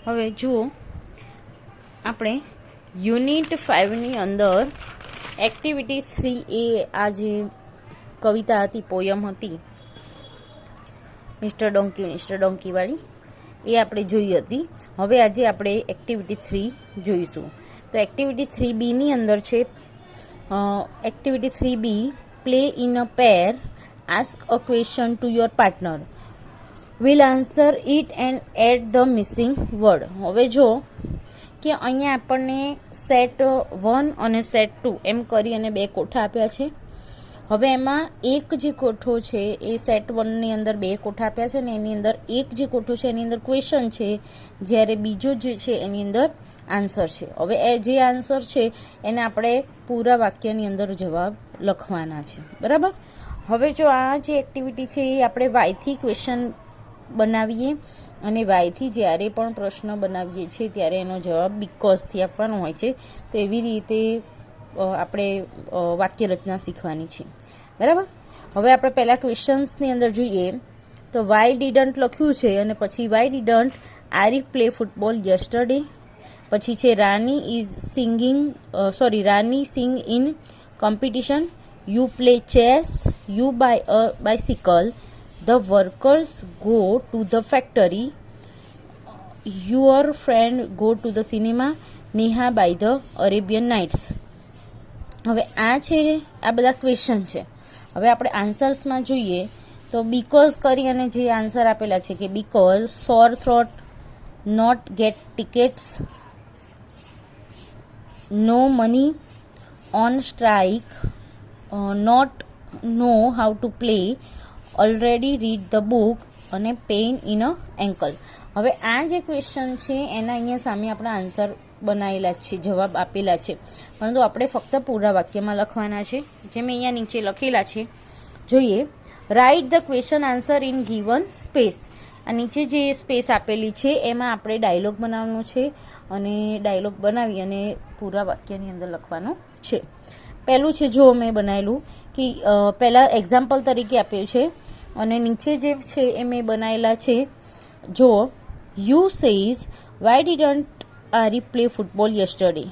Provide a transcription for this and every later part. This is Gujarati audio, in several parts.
હવે જુઓ, આપણે યુનિટ 5ની અંદર એક્ટિવિટી 3A આ જે કવિતા હતી, પોયમ હતી મિસ્ટર ડોંકીવાળી, એ આપણે જોઈ હતી. હવે આજે આપણે એક્ટિવિટી 3 જોઈશું. તો એક્ટિવિટી 3Bની અંદર છે activity 3B, play in a pair, ask a question to your partner, will answer it and add the missing word. હવે જો કે અહીંયા આપણને સેટ 1 અને સેટ 2 એમ કરી અને 2 કોઠા આપ્યા છે. હવે એમાં એક જે કોઠો છે એ સેટ 1ની અંદર 2 કોઠા આપ્યા છે ને એની અંદર એક જે કોઠો છે એની અંદર ક્વેશ્ચન છે, જ્યારે બીજો જે છે એની અંદર આન્સર છે. હવે એ જે આન્સર છે એને આપણે પૂરા વાક્યની અંદર જવાબ લખવાના છે, બરાબર. હવે જો આ જે એક્ટિવિટી છે એ આપણે વાયથી ક્વેશ્ચન બનાવીએ અને વાયથી જ્યારે પણ પ્રશ્ન બનાવીએ છીએ ત્યારે એનો જવાબ બીકોઝથી આપવાનો હોય છે. તો એવી રીતે આપણે વાક્ય રચના શીખવાની છે, બરાબર. હવે આપણે પહેલાં ક્વેશ્ચન્સની અંદર જોઈએ તો વાય ડીડન્ટ લખ્યું છે અને પછી why didn't Arif play football yesterday. પછી છે Rani sing in competition, you play chess, you buy a bicycle, the workers go to the factory, your friend go to the cinema, Neha buy the Arabian nights. હવે આ છે, આ બધા ક્વેશ્ચન છે. હવે આપણે આન્સર્સમાં જોઈએ તો બીકોઝ કરી અને જે આન્સર આપેલા છે કે because sore throat, not get tickets, no money, on strike, not know how to play, already read the book અને પેઇન ઇન અ એન્કલ. હવે આ જે ક્વેશ્ચન છે એના અહીંયા સામે આપણા આન્સર બનાવેલા છે, જવાબ આપેલા છે, પરંતુ આપણે ફક્ત પૂરા વાક્યમાં લખવાના છે, જે મેં અહીંયા નીચે લખેલા છે. જોઈએ, write the question answer in given space. આ નીચે જે સ્પેસ આપેલી છે એમાં આપણે ડાયલોગ બનાવવાનો છે અને ડાયલોગ બનાવી અને પૂરા વાક્યની અંદર લખવાનું છે. પહેલું છે, જો મેં બનાવેલું કે પહેલાં એક્ઝામ્પલ તરીકે આપ્યું છે અને નીચે જે છે એ મેં બનાવેલા છે. જો, you says why didn't Arif play football yesterday,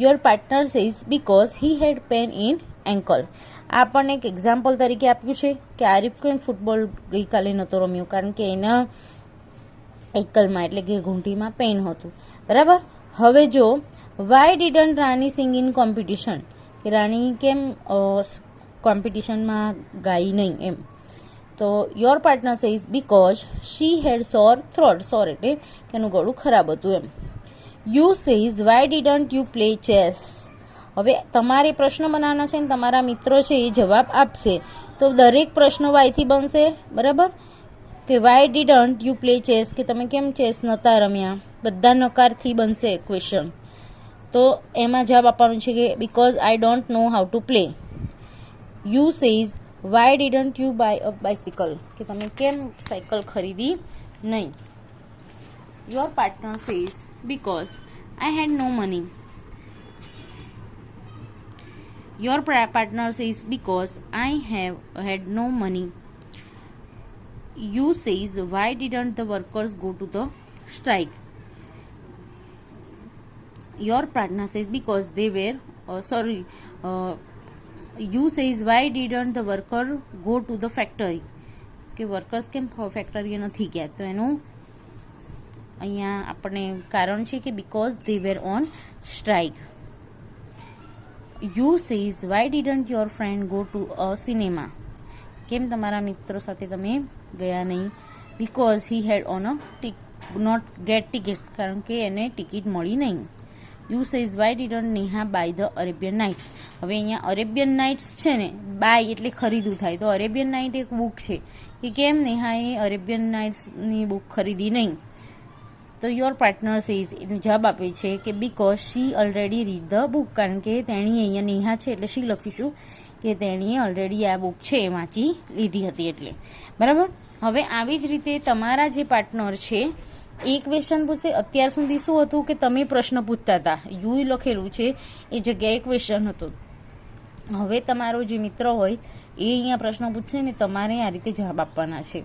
your partner says because he had pain in ankle. આ આપણને એક એક્ઝામ્પલ તરીકે આપ્યું છે કે આરિફ કેમ ફૂટબોલ ગઈકાલે નહોતો રમ્યો, કારણ કે એના એન્કલમાં એટલે કે ઘૂંટીમાં પેઇન હતું, બરાબર. હવે જો why didn't Rani sing in competition, કે રાણી કેમ કોમ્પિટિશનમાં ગાઈ નહીં એમ. તો your partner says because she had sore throat, sore એટલે કે એનું ગળું ખરાબ હતું એમ. You says why didn't you play chess. હવે તમારે પ્રશ્ન બનાવવાના છે ને તમારા મિત્રો છે એ જવાબ આપશે, તો દરેક પ્રશ્નો વાયથી બનશે, બરાબર. કે Y didn't you play chess, કે તમે કેમ ચેસ નહોતા રમ્યા, બધા નકારથી બનશે ક્વેશ્ચન. તો એમાં જવાબ આપવાનું છે કે because I don't know how to play. You says why didn't you buy a bicycle, કે તમે કેમ સાયકલ ખરીદી નહીં. Your partner says because I had no money. Your partner says because I have had no money. You says why didn't the workers go to the strike. Your partner says because they were you says why didn't the worker go to the factory, કે વર્કર્સ કેમ ફેક્ટરીએ નથી ગયા. તો એનું અહીંયા આપણને કારણ છે કે because they were on strike. You says why didn't your friend go to a cinema, કેમ તમારા મિત્રો સાથે તમે ગયા નહીં. Because he had on a not get tickets, કારણ કે એને ટિકિટ મળી નહીં. You says why didn't Neha buy the Arabian nights. હવે અહીંયા અરેબિયન નાઇટ્સ છે ને, બાય એટલે ખરીદવું થાય, તો અરેબિયન નાઇટ એક બુક છે કે કેમ નેહાએ અરેબિયન નાઇટ્સની બુક ખરીદી નહીં. તો યોર પાર્ટનર સેઝ એનો જવાબ આપે છે કે because she already read the book, કારણ કે તેણી અહીંયા નેહા છે એટલે શી લખીશું કે તેણીએ ઓલરેડી આ બુક છે એ વાંચી લીધી હતી એટલે, બરાબર. હવે આવી જ રીતે તમારા જે પાર્ટનર છે એ ક્વેશ્ચન પૂછશે. અત્યાર સુધી શું હતું કે તમે પ્રશ્ન પૂછતા હતા, યુ લખેલું છે એ જગ્યાએ ક્વેશ્ચન હતો. હવે તમારો જે મિત્ર હોય એ અહીંયા પ્રશ્ન પૂછશે ને તમારે આ રીતે જવાબ આપવાના છે.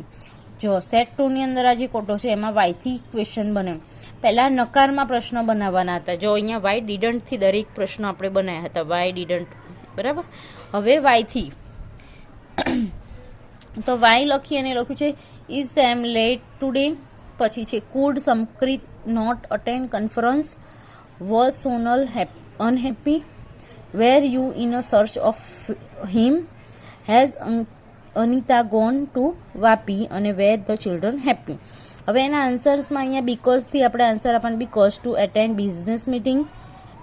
જો સેટ 2 ની અંદર આ જે કોટો છે એમાં વાયથી ક્વેશ્ચન બને. પહેલાં નકારમાં પ્રશ્ન બનાવવાના હતા. જો અહીંયા વાય ડીડન્ટથી દરેક પ્રશ્ન આપણે બનાવ્યા હતા, વાય ડીડન્ટ, બરાબર. હવે વાયથી તો વાય લખી અને લખ્યું છે ઇઝ સેમ લેટ ટુડે, પછી છે could Samkrit not attend conference, was Sonal unhappy, were you in a search of him, has Anita gone to Vapi, અને વેર ધ ચિલ્ડ્રન હેપી. હવે એના આન્સર્સમાં અહીંયા બીકોઝથી આપણે આન્સર આપવાનું. Because to attend business meeting,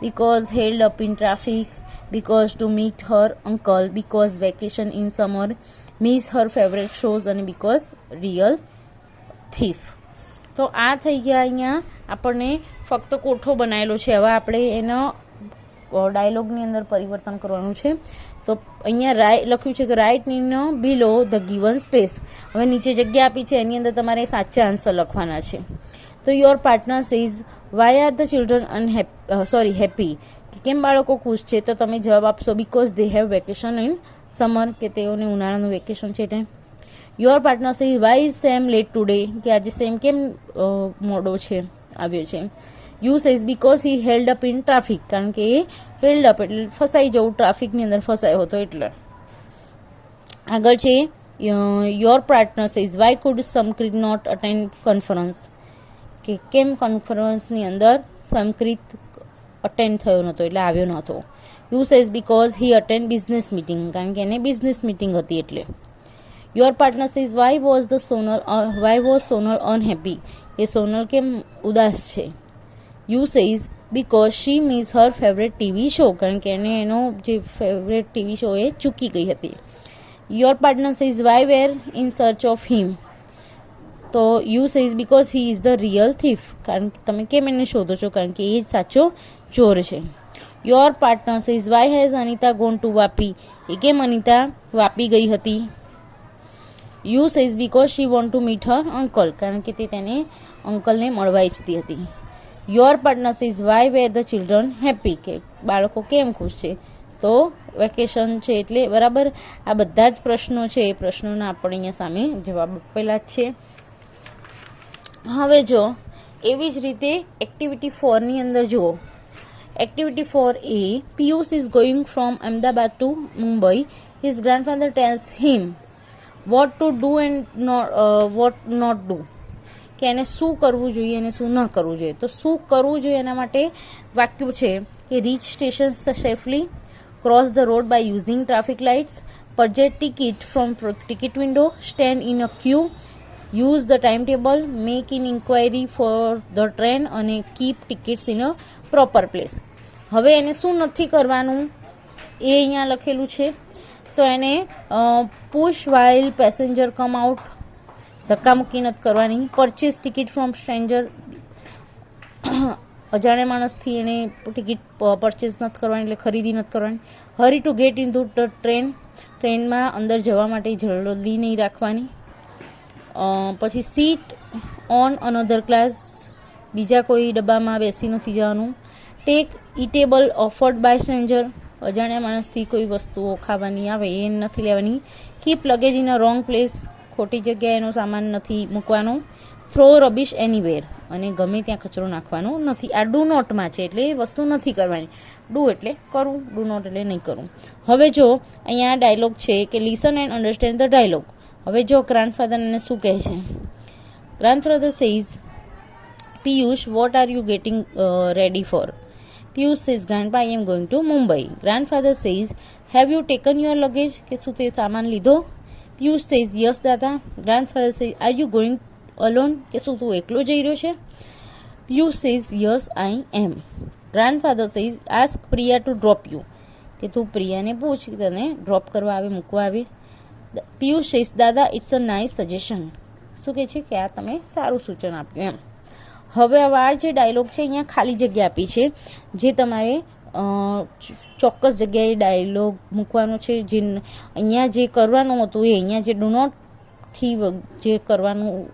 because held up in traffic, because to meet her uncle, because vacation in summer, miss her favourite shows, અને બીકોઝ રિયલ થીફ. તો આ થઈ ગયા અહીંયા આપણને ફક્ત કોઠો બનાવેલો છે. હવે આપણે એનો ડાયલોગની અંદર પરિવર્તન કરવાનું છે. તો અહીંયા લખ્યું છે કે write in below the given space. હવે નીચે જગ્યા આપી છે એની અંદર તમારે સાચા આન્સર લખવાના છે. તો your partner says why are the children happy, કે કેમ બાળકો ખુશ છે? તો તમે જવાબ આપશો because they have vacation in summer, કે તેઓને ઉનાળાનું વેકેશન છે એટલે. Your partner says why is Sam late today, કે આજે સેમ કેમ મોડો છે, આવ્યો છે. You says because he held up in traffic, કારણ કે એ હેલ્ડ અપ એટલે ફસાઈ જવું, ટ્રાફિકની અંદર ફસાયો હતો એટલે. આગળ છે your partner says why could Samkrit not attend conference, કે કેમ કોન્ફરન્સની અંદર સમક્રિત અટેન્ડ થયો નહોતો એટલે આવ્યો નહોતો. You says because he attend business meeting, કારણ કે એને બિઝનેસ મિટિંગ હતી એટલે. Your partner says why was Sonal unhappy, એ સોનલ કેમ ઉદાસ છે. You says because she miss her favourite TV show, કારણ કે એને એનો જે ફેવરેટ ટીવી શો એ ચૂકી ગઈ હતી. Your partner says why were in search of him, તો you says because he is the real thief, કારણ કે તમે કેમ એને શોધો છો? કારણ કે એ જ સાચો ચોર છે. Your partner says why has Anita gone to Vapi, એ કેમ અનિતા વાપી ગઈ હતી. You says because she want to meet her uncle, કારણ કે તે તેને અંકલને મળવા ઈચ્છતી હતી. Your partner says why were the children happy, કે બાળકો કેમ ખુશ છે? તો વેકેશન છે એટલે, બરાબર. આ બધા જ પ્રશ્નો છે એ પ્રશ્નોના આપણે અહીંયા સામે જવાબ આપેલા જ છે. હવે જો એવી જ રીતે એક્ટિવિટી 4 ની અંદર જુઓ. Activity 4A, Piyush is going from Ahmedabad to Mumbai. His grandfather tells him what to do and what not do, કે એને શું કરવું જોઈએ અને શું ન કરવું જોઈએ. તો શું કરવું જોઈએ એના માટે વાક્યો છે કે reach station safely, cross the road by using traffic lights, purchase ticket from ticket window, stand in a queue, use the time table, make in inquiry for the train, અને keep tickets in a proper place. હવે એને શું નથી કરવાનું એ અહીંયા લખેલું છે. તો એને push while passenger come out, ધક્કામુક્કી નથી કરવાની. પરચેસ ટિકિટ ફ્રોમ સ્ટ્રેન્જર, અજાણ્યા માણસથી એને ટિકિટ પરચેસ નથી કરવાની એટલે ખરીદી નથી કરવાની. હરી two get in to the train, ટ્રેનમાં અંદર જવા માટે જલ્દી નહીં રાખવાની. પછી સીટ ઓન અનધર ક્લાસ, બીજા કોઈ ડબ્બામાં બેસી નથી જવાનું. Tech eatable offered by stranger, અજાણ્યા માણસથી કોઈ વસ્તુઓ ખાવાની આવે એ નથી લેવાની. Keep luggage in a wrong place, ખોટી જગ્યાએ એનો સામાન નથી મૂકવાનો. થ્રો રબિશ એનીવેર, અને ગમે ત્યાં કચરો નાખવાનો નથી. આ ડુ નોટમાં છે એટલે એ વસ્તુ નથી કરવાની. ડુ એટલે કરવું, ડુ નોટ એટલે નહીં કરવું. હવે જો અહીંયા ડાયલોગ છે કે listen and understand the dialogue. હવે જો ગ્રાન્ડફાધર એને શું કહે છે. Grandfather says Piyush what are you getting ready for. Piyush says grandpa I am going to Mumbai. Grandfather says have you taken your luggage, કે શું તે સામાન લીધો. પિયુષ સેઝ યસ દાદા. Grandfather says are you going alone, કે શું તું એકલો જઈ રહ્યો છે. Piyush says yes I am. Grandfather says ask Priya two drop you, કે તું પ્રિયાને પૂછ તને ડ્રોપ કરવા આવે, મૂકવા આવે. પિયુષ સેઝ દાદા ઇટ્સ અ નાઇસ સજેશન, શું કહે છે કે આ તમે સારું સૂચન આપ્યું એમ. હવે આ જે ડાયલોગ છે અહીંયા ખાલી જગ્યા આપી છે, જે તમારે ચોક્કસ જગ્યાએ ડાયલોગ મૂકવાનો છે. જે અહીંયા જે કરવાનું હતું એ અહીંયા જે ડુ નોટથી જે કરવાનું,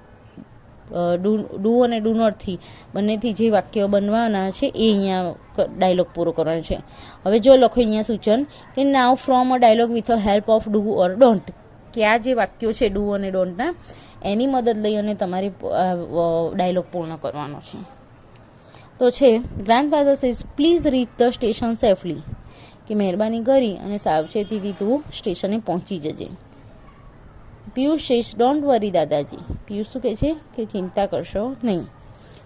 ડુ અને ડુ નોટથી બંનેથી જે વાક્યો બનવાના છે એ અહીંયા ડાયલોગ પૂરો કરવાનો છે. હવે જો લખો અહીંયા સૂચન કે now from a dialogue with a help of do or don't, કે આ જે વાક્યો છે ડુ અને ડોન્ટના એની મદદ લઈ અને તમારે ડાયલોગ પૂર્ણ કરવાનો છે. તો છે grandfather says please reach the station safely, કે મહેરબાની કરી અને સાવચેતીથી તું સ્ટેશને પહોંચી જજે. પિયુષ સેઝ ડોન્ટ વરી દાદાજી, પિયુષ શું કહે છે કે ચિંતા કરશો નહીં.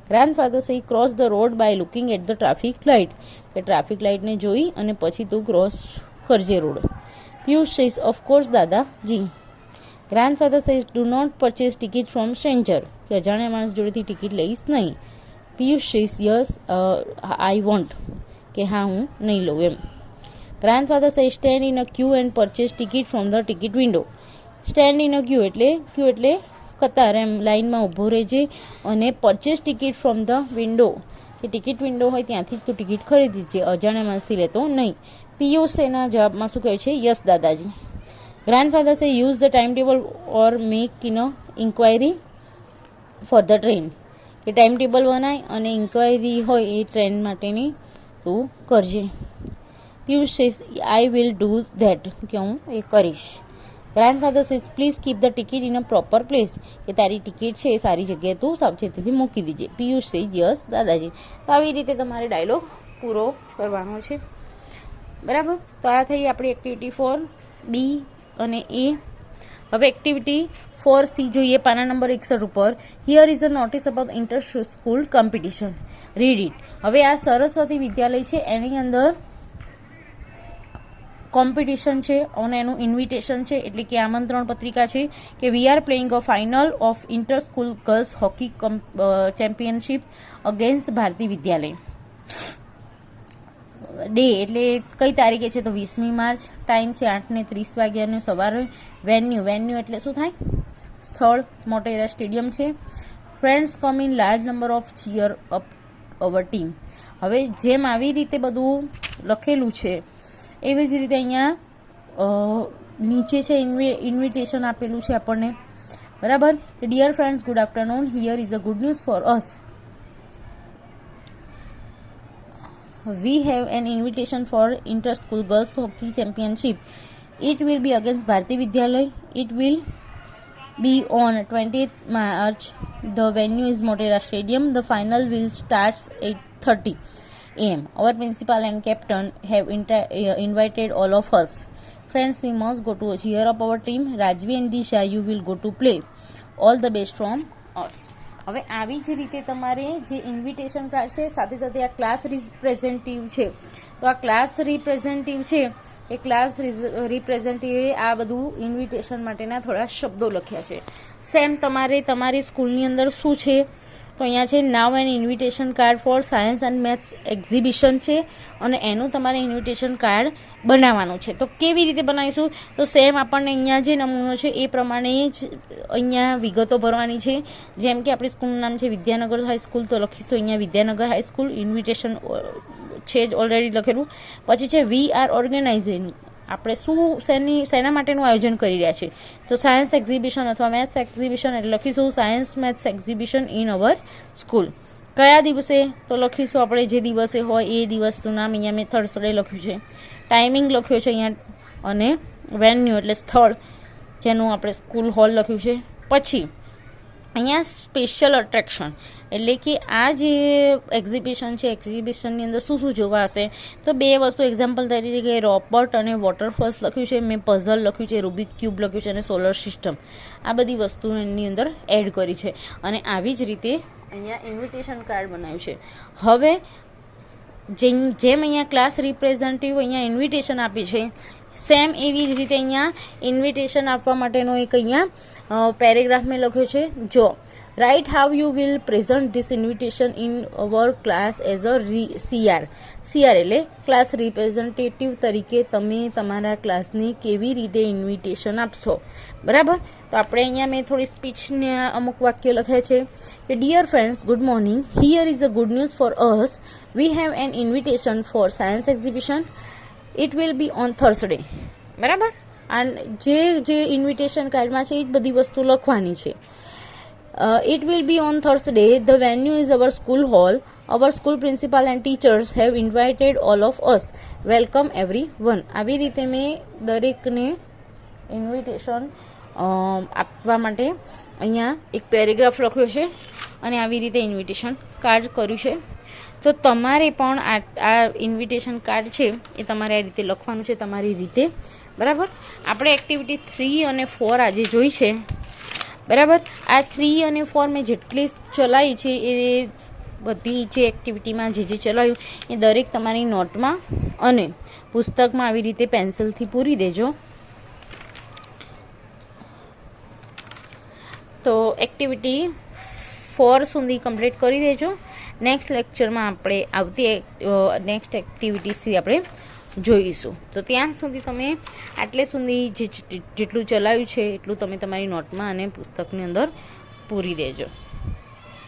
Grandfather says cross the road by looking at the traffic light, કે ટ્રાફિક લાઇટને જોઈ અને પછી તું ક્રોસ કરજે રોડ. પિયુષ સેઝ ઓફકોર્સ દાદાજી. Grandfather says do not purchase ticket from stranger, કે અજાણ્યા માણસ જોડેથી ટિકિટ લઈશ નહીં. Piyush says yes I won't, કે હા હું નહીં લઉં એમ. Grandfather says stand in a queue and purchase ticket from the ticket window. Stand in a ક્યુ એટલે કતાર, એમ લાઇનમાં ઊભો રહેજે અને purchase ticket from the window, કે ટિકિટ વિન્ડો હોય ત્યાંથી જ તું ટિકિટ ખરીદી છે, અજાણ્યા માણસથી લેતો નહીં. પિયુષ એના જવાબમાં શું કહે છે? યસ દાદાજી. Grandfather say use the time table or make inquiry for the train, કે ટાઈમ ટેબલ બનાય અને ઇન્ક્વાયરી હોય એ ટ્રેન માટેની તું કરજે. Piyush says I will do that, કે હું એ કરીશ. Grandfather says please keep the ticket in a proper place, કે તારી ટિકિટ છે એ સારી જગ્યાએ તું સાવચેતીથી મૂકી દીજે. પિયુષ સેઝ યસ દાદાજી. તો આવી રીતે તમારે ડાયલોગ પૂરો કરવાનો છે. બરાબર. તો આ થઈ આપણી એક્ટિવિટી 4B અને A. હવે એક્ટિવિટી 4C જોઈએ, પાના નંબર 61 ઉપર. Here is a notice about inter school competition, read it. હવે આ સરસ્વતી વિદ્યાલય છે એની અંદર કોમ્પિટિશન છે અને એનું ઇન્વિટેશન છે, એટલે કે આમંત્રણ પત્રિકા છે કે we are playing a final of inter school girls hockey championship against Bharati Vidyalaya. Day એટલે કઈ તારીખે છે? તો 20મી માર્ચ. ટાઈમ છે 8:30 વાગ્યાનો સવારે. વેન્યુ એટલે શું થાય? સ્થળ મોટેરા સ્ટેડિયમ છે. Friends come in large number of cheer up our team. હવે જેમ આવી રીતે બધું લખેલું છે એવી જ રીતે અહીંયા નીચે છે ઇન્વિટેશન આપેલું છે આપણને. બરાબર. Dear friends, good afternoon. Here is a good news for us. We have an invitation for inter-school girls hockey championship. It will be against Bharati Vidyalay. It will be on 20th March. The venue is Motera Stadium. The final will start 8:30 am. Our principal and captain have invited all of us. Friends, we must go to cheer up our team. Rajvi and Disha, you will go to play. All the best from us. હવે આવી જ રીતે તમારે જે ઇન્વિટેશન કાર્ડ છે સાથે સાથે આ ક્લાસ રિપ્રેઝેન્ટેટિવ છે, તો આ ક્લાસ રિપ્રેઝેન્ટેટિવ છે એ ક્લાસ રિપ્રેઝેન્ટેટિવે આ બધું ઇન્વિટેશન માટેના થોડા શબ્દો લખ્યા છે. સેમ તમારે તમારી સ્કૂલની અંદર શું છે? તો અહીંયા છે now an invitation card for science and maths exhibition છે અને એનું તમારે ઇન્વિટેશન કાર્ડ બનાવવાનું છે. તો કેવી રીતે બનાવીશું? તો સેમ આપણને અહીંયા જે નમૂનો છે એ પ્રમાણે જ અહીંયા વિગતો ભરવાની છે. જેમ કે આપણી સ્કૂલનું નામ છે વિદ્યાનગર હાઈસ્કૂલ, તો લખીશું અહીંયા વિદ્યાનગર હાઈસ્કૂલ. ઇન્વિટેશન છે જ ઓલરેડી લખેલું. પછી છે વી આર ઓર્ગેનાઇઝિંગ, આપણે શેના માટેનું આયોજન કરી રહ્યા છે? તો સાયન્સ એક્ઝિબિશન અથવા મેથ્સ એક્ઝિબિશન, એટલે લખીશું science maths exhibition in our school. કયા દિવસે? તો લખીશું આપણે જે દિવસે હોય એ દિવસનું નામ. અહીંયા મેં થર્સડે લખ્યું છે. ટાઈમિંગ લખ્યો છે અહીંયા અને વેન્યુ એટલે સ્થળ જેનું આપણે સ્કૂલ હોલ લખ્યું છે. પછી અહીંયા સ્પેશિયલ અટ્રેક્શન એટલે કે આ જે એક્ઝિબિશન છે એક્ઝિબિશનની અંદર શું શું જોવા હશે? તો બે વસ્તુ એક્ઝામ્પલ તરીકે રોબોટ અને વોટરફોલ્સ લખ્યું છે, મેં પઝલ લખ્યું છે, રૂબિક ક્યુબ લખ્યું છે અને સોલર સિસ્ટમ. આ બધી વસ્તુ એની અંદર એડ કરી છે અને આવી જ રીતે અહીંયા ઇન્વિટેશન કાર્ડ બનાવ્યું છે. હવે જેમ અહીંયા ક્લાસ રિપ્રેઝેન્ટેટિવ અહીંયા ઇન્વિટેશન આપી છે, સેમ એવી જ રીતે અહીંયા ઇન્વિટેશન આપવા માટેનો એક અહીંયા પેરેગ્રાફ મેં લખ્યો છે. જો write how you will present this invitation in our class as a CR એટલે ક્લાસ રિપ્રેઝેન્ટેટિવ તરીકે તમે તમારા ક્લાસની કેવી રીતે ઇન્વિટેશન આપશો. બરાબર. તો આપણે અહીંયા મેં થોડી સ્પીચને અમુક વાક્યો લખ્યા છે કે dear friends, good morning. Here is a good news for us. We have an invitation for science exhibition. It will be on Thursday. બરાબર. અને જે ઇન્વિટેશન કાર્ડમાં છે એ જ બધી વસ્તુ લખવાની છે. It will be on Thursday. The venue is our school hall. Our school principal and teachers have invited all of us. Welcome everyone. આવી રીતે મેં દરેકને ઇન્વિટેશન આપવા માટે અહીંયા એક પેરેગ્રાફ લખ્યો છે અને આવી રીતે ઇન્વિટેશન કાર્ડ કર્યું છે. તો તમારે પણ આ ઇન્વિટેશન કાર્ડ છે એ તમારે આ રીતે લખવાનું છે તમારી રીતે, બરાબર. આપણે એક્ટિવિટી 3 અને 4 આજે જોઈ છે, બરાબર. આ 3 અને 4 મેં જેટલી ચલાવી છે એ બધી જે એક્ટિવિટીમાં જે ચલાવ્યું એ દરેક તમારી નોટમાં અને પુસ્તકમાં આવી રીતે પેન્સિલથી પૂરી દેજો. તો એક્ટિવિટી 4 સુધી કમ્પ્લીટ કરી દેજો. નેક્સ્ટ લેક્ચરમાં આપણે આવતી નેક્સ્ટ એક્ટિવિટીથી આપણે જોઈશું. તો ત્યાં સુધી તમે આટલે સુધી જેટલું ચલાવ્યું છે એટલું તમે તમારી નોટમાં અને પુસ્તકની અંદર પૂરી દેજો.